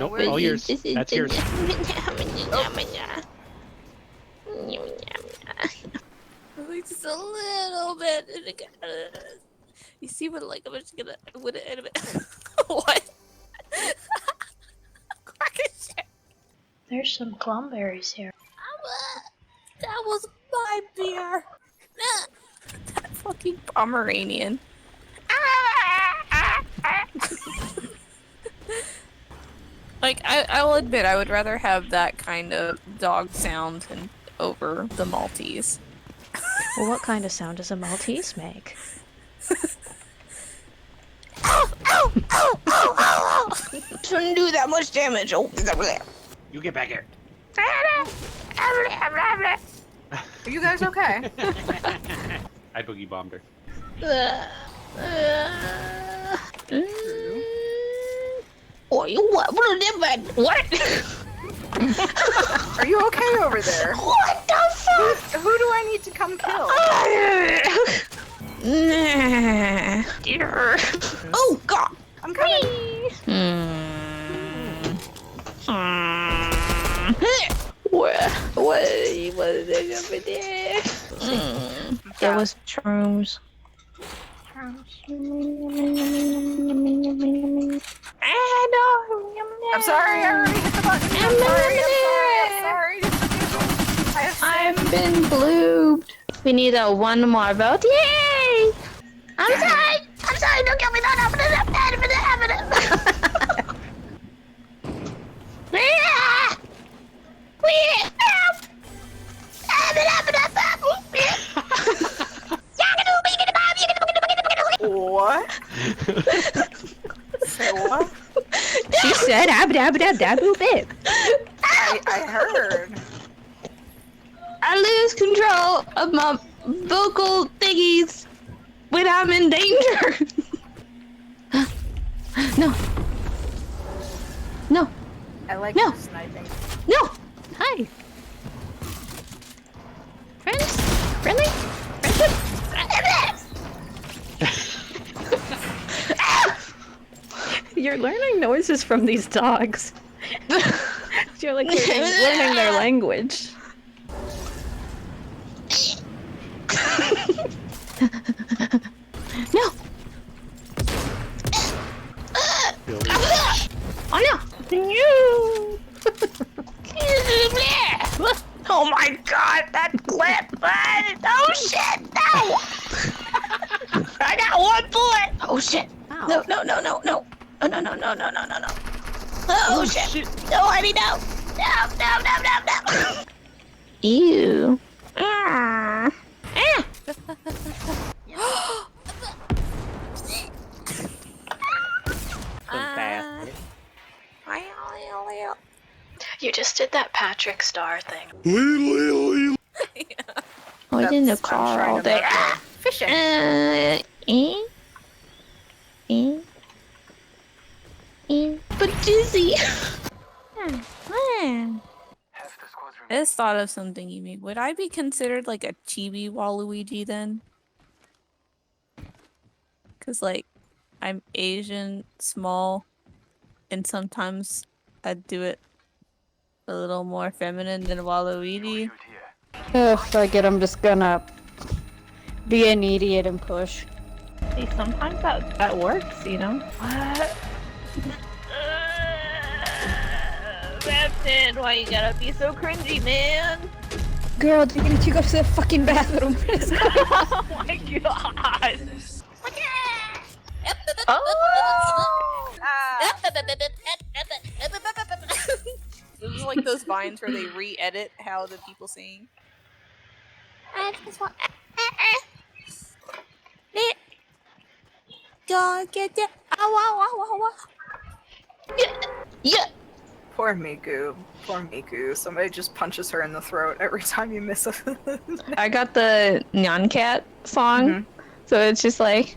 Nope, where all is yours. That's yours. At least just a little bit. You see what, like, I'm just gonna. What? Crack a shit. There's some cranberries here. That was my beer. That fucking Pomeranian. Like, I will admit, I would rather have that kind of dog sound over the Maltese. Well, what kind of sound does a Maltese make? Ow! Ow! Ow! Ow! Ow! Ow! Shouldn't do that much damage. Oh, it's over there. You get back here. Are you guys okay? I boogie bombed her. Oh, you what? What? Are you okay over there? What the fuck? Who do I need to come kill? Oh god! I'm coming. What is it over there? It was shrooms. I'm sorry, I already hit the button. I'm sorry. I've been blooped. We need one more vote. Yay! I'm sorry! Don't kill me! What? Say what? She said abdabdabdaboop. I heard. I lose control of my vocal thingies when I'm in danger. No. No. I like No. sniping. No. Hi. Friends? Friendly? Friendship? You're learning noises from these dogs. You're like learning their language. No. Oh no. Oh my god, that clip, man! Oh shit, no! I got one bullet! Oh shit! Ow. No. No. Oh shit! No, honey, no! No! Ew. Ah. Fantastic. You just did that Patrick Star thing. Oh, it's in the I'm car trying all to day. remember. Fishing. But dizzy. I just thought of something, you mean. Would I be considered like a chibi Waluigi then? Because, like, I'm Asian, small, and sometimes I do it a little more feminine than Waluigi. Oh, fuck it, I'm just gonna be an idiot and push. Hey, sometimes that works, you know? What? Captain, why you gotta be so cringy, man? Girl, do you need to go to the fucking bathroom? Oh my god! This is like those vines where they re-edit how the people sing. I just want. Go get it. Yeah. Poor Miku. Poor Miku. Somebody just punches her in the throat every time you miss a. I got the Nyan Cat song, so it's just like.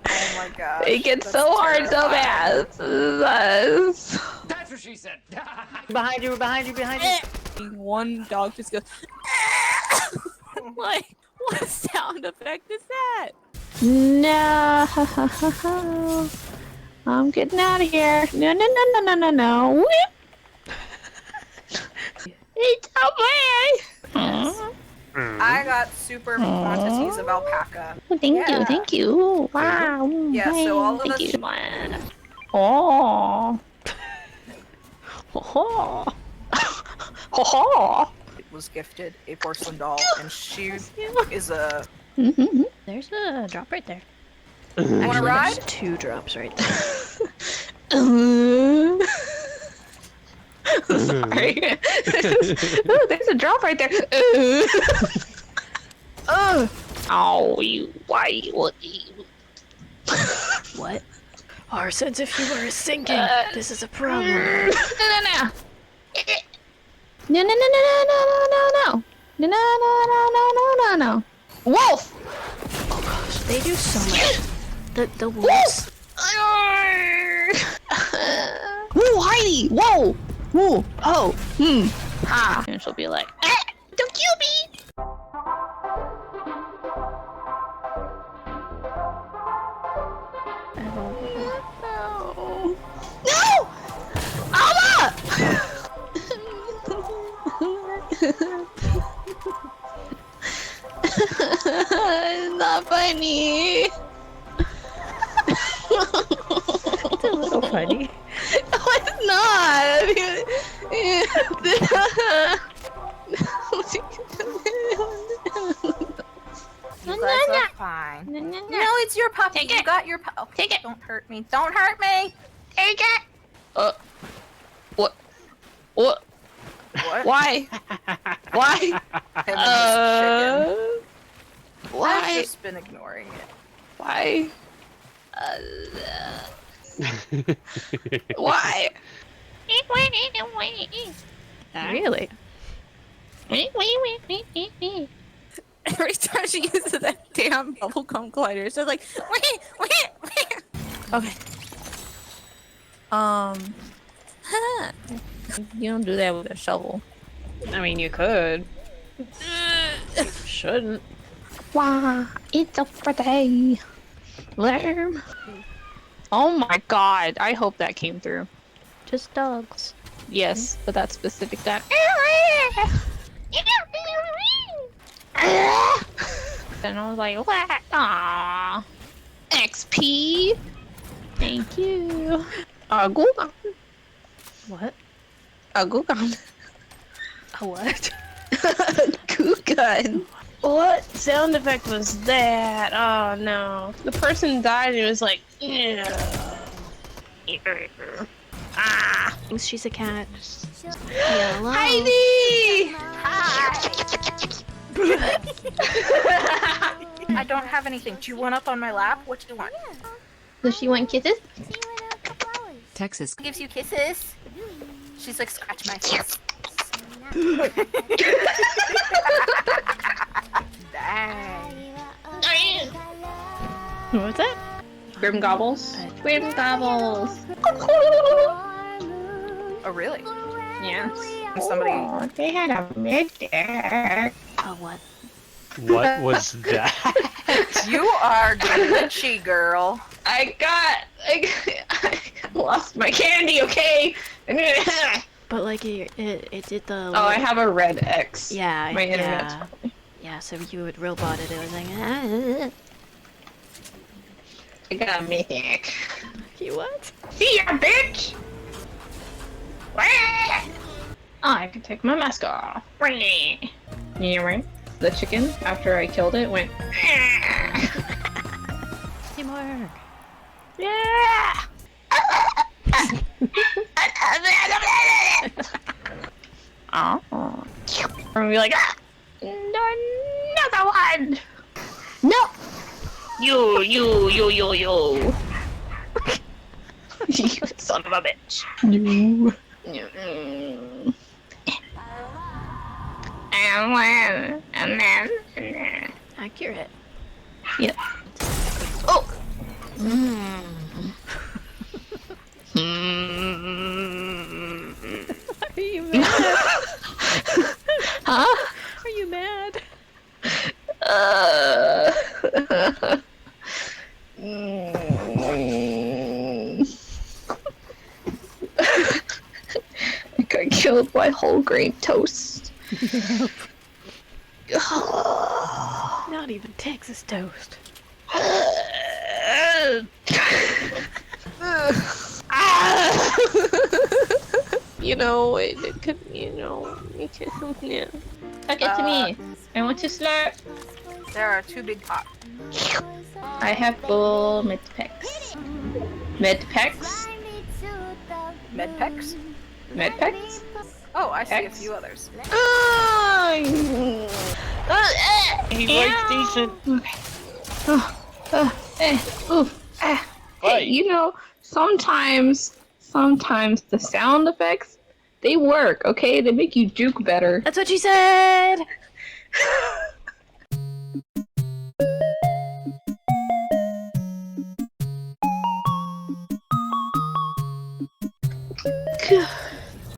Oh my god. It gets so hard so fast. That's what she said. Behind you, behind you, behind you. One dog just goes. Like, what sound sound effect is that? No. I'm getting out of here. No, no, no, no, no, no, no. Whip. It's away. I got super quantities of alpaca. Oh, thank Yeah. you, thank you. Wow. Yeah, so all of thank us- you. Oh. Oh. Oh. Was gifted a porcelain doll, and she is a. There's a drop right there. Wanna Actually, ride? there's 2 drops right there. Sorry. Oh, there's a drop right there. Oh, you. Why? What? What? Our sense of humor is sinking. This is a problem. No. No, no, no, no, no, no, no, no. No, no, no, no, no, no, no, no. Wolf! Oh gosh, they do so much. The wolves. Woo, Heidi! Whoa! Woo! Oh! Ah! And she'll be like, don't kill me! No! Alma! It's not funny. It's a little funny. No, it's not. You guys are fine. No, it's your puppy. Take You it. got your puppy. Take it. Don't hurt me. Don't hurt me. Take it. What? What? What? Why? Why? Him and his chicken. I've Why? just been ignoring it. Why? Why? Really? Every time she uses that damn bubblegum glider, it's just like, okay. You don't do that with a shovel. I mean, you could. Shouldn't. Wow, it's a Friday. Lamb. Oh my god, I hope that came through. Just dogs. Yes, but that specific time. And I was like, what? Aww. XP. Thank you. Gugan. What? Gugan. A what? Gugan. What sound effect was that? Oh no. The person died and it was like, ah. She's a cat. Hello. Heidi! I don't have anything. Do you want up on my lap? What do you want? Does she want kisses? Texas. Gives you kisses. She's like, scratch my face. Dang. What's that? Grim Gobbles? Grim Gobbles. Oh, really? Yes. Somebody. Oh, they had a midday. A what? What was that? You are glitchy, girl. I lost my candy, okay? But like it did the. Oh, I have a red X. Yeah. My internet's yeah. funny. Yeah. So you would robot it. It was like. I got a mythic. You what? See ya, bitch! I can take my mask off. Yeah, right? The chicken, after I killed it, went. Teamwork. Yeah! Oh. And be like, another one! No! You. You son of a bitch. No. And then. Accurate. Yeah. Oh! Are you mad? Huh? Are you mad? I got killed by whole grain toast. Not even Texas toast. You know, it could, it could, yeah. Tuck it to me. I want to slurp. There are 2 big pots. I have full medpex. Medpex? Medpecs? Medpex? Oh, I see a Pecs? few others. He likes decent. Hey, you know, sometimes the sound effects, they work, okay? They make you juke better. That's what she said!